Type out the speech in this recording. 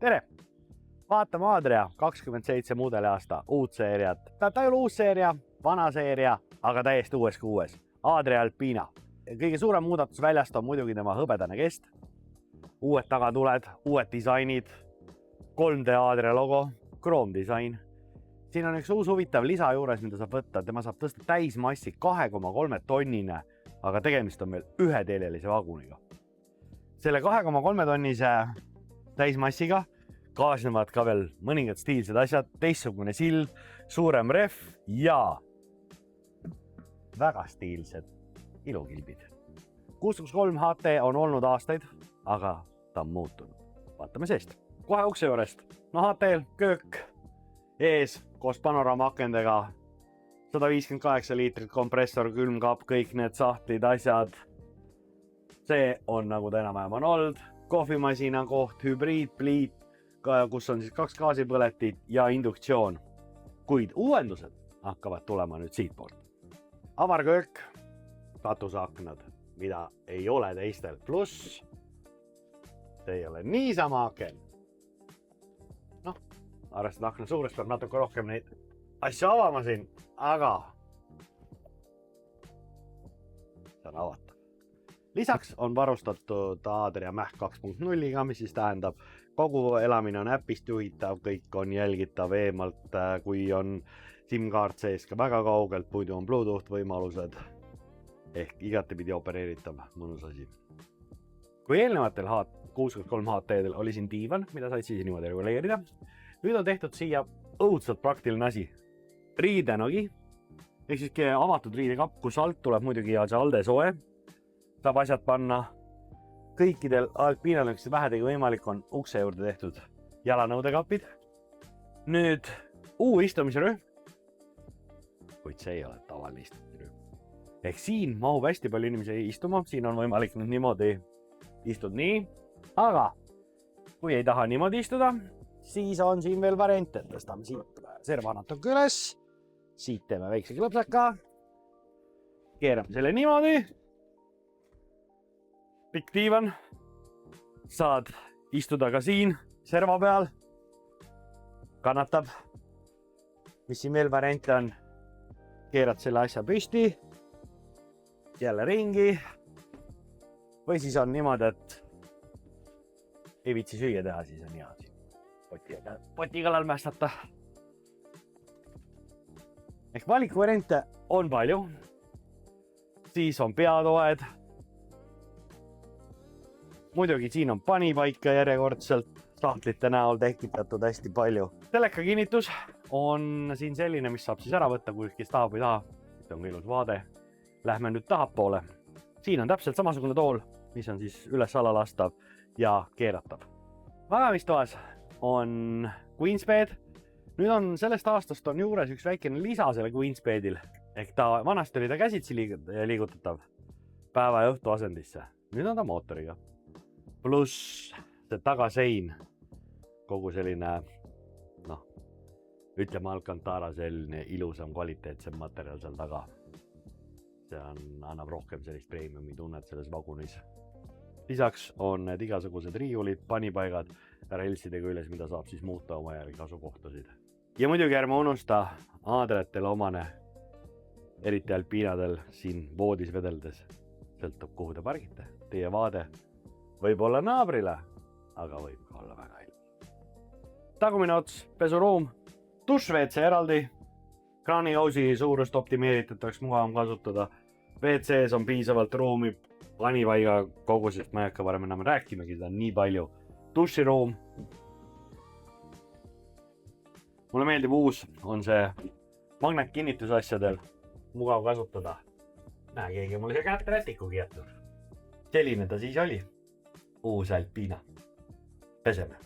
tere! Vaatame Adria 27 mudeliaasta uut seeriat. Ta ei ole uus seeria, vana seeria, aga täiesti uues. Adria Alpina. Kõige suurem muudatus väljast on muidugi tema hõbedane kest. Uued tagatuled, uued disainid, 3D Adria logo, kroomdisain. Siin on üks uus huvitav lisa juures, mida saab võtta. Tema saab tõsta täismassi 2,3 tonnine, aga tegemist on meil üheteljelise vaguniga. Selle 2,3 tonnise täismassiga kaasnevad ka veel mõningad stiilsed asjad, teistsugune sild, suurem ref ja väga stiilsed ilukilbid. 663 HT on olnud aastaid, aga ta on muutunud. Vaatame seest. Kohe ukse juurest. No HT-l köök ees koos panoraamaakendega, 158 liitrit kompressor, külmkapp, kõik need sahtlid, asjad. See on nagu ta enam-vähem on olnud. Kohvimasina koht, hübriid, pliit, kus on siis 2 gaasipõletit ja induktsioon. Kuid uuendused hakkavad tulema nüüd siit poolt. Avarköök, katuseaknad, mida ei ole teistel, pluss see ei ole niisama aken. Noh, arvestad akna suurest peab natuke rohkem neid asju avama siin, aga see on avatav. Lisaks on varustatud Adria Mäh 2.0-ga, mis siis tähendab, kogu elamine on äpist juhitav, kõik on jälgitav eemalt, kui on SIM-kaart sees ka väga kaugelt, puidu on Bluetooth võimalused ehk igatepidi opereeritav mõnus asi. Kui eelnevatel 63 HT-del oli siin diivan, mida said siis niimoodi reguleerida, nüüd on tehtud siia õudselt praktiline asi. Riidenogi, ehk siis avatud riidekapp, kus alt tuleb muidugi ja see alde soe, saab asjad panna. Kõikidel Alpinal, kes vähedegi võimalik on ukse juurde tehtud jalanõudekapid. Nüüd istumisrühm, kuid see ei ole tavaline istumisrühm. Ehk siin mahub hästi palju inimesi istuma, siin on võimalik nüüd niimoodi istud nii, aga kui ei taha niimoodi istuda, siis on siin veel variante, et tõstame siit serva natuke üles, siit teeme väikse klõpsaka, keerame selle niimoodi, pikk diivan, saad istuda ka siin serva peal, kannatab, mis siin veel variante on, keerad selle asja püsti, jälle ringi, või siis on niimoodi, et ei viitsi süüa teha, siis on hea poti kallal mästata. Ehk valikuvariante on palju. Siis on peatoed. Muidugi siin on panipaika järjekordselt sahtlite näol tekitatud hästi palju. Teleka kinnitus on siin selline, mis saab siis ära võtta, kui kes tahab või taha. Siit on ka ilus vaade. Lähme nüüd tahapoole. Siin on täpselt samasugune tool, mis on siis üles alalastav ja keeratav. Magamistoas on Queensbed. Nüüd on sellest aastast on juures üks väikene lisa selle Queensbedil. Ehk ta vanasti oli ta käsitsi liigutatav päeva ja õhtu asendisse. Nüüd on ta mootoriga. Pluss see tagasein, kogu selline, ütleme Alcantara selline ilusam kvaliteetsem materjal seal taga. See annab rohkem sellist premiumi tunnet selles vagunis. Lisaks on need igasugused riiulid, panipaigad relsidega üles, mida saab siis muuta oma järgi asukohtasid. Ja muidugi ärme unusta Adriatele omane, eriti Alpinadel siin voodis vedeldes. Sõltub, kuhu te pargite. Teie vaade võib olla naabrile, aga võib ka olla väga ilus. Tagumine ots, pesuruum, dušš WC eraldi, kraanijausi suurust optimeeritud, oleks mugavam kasutada. WC-s on piisavalt ruumi, panipaiga kogusest ma ei hakka varem enam rääkimegi, seda on nii palju. Duširuum. Mulle meeldib uus, on see magnetkinnitusasjadel mugav kasutada. Näe, keegi mulle siia kätte rätikugi jätnud. Selline ta siis oli. Uus Alpina. Peseme.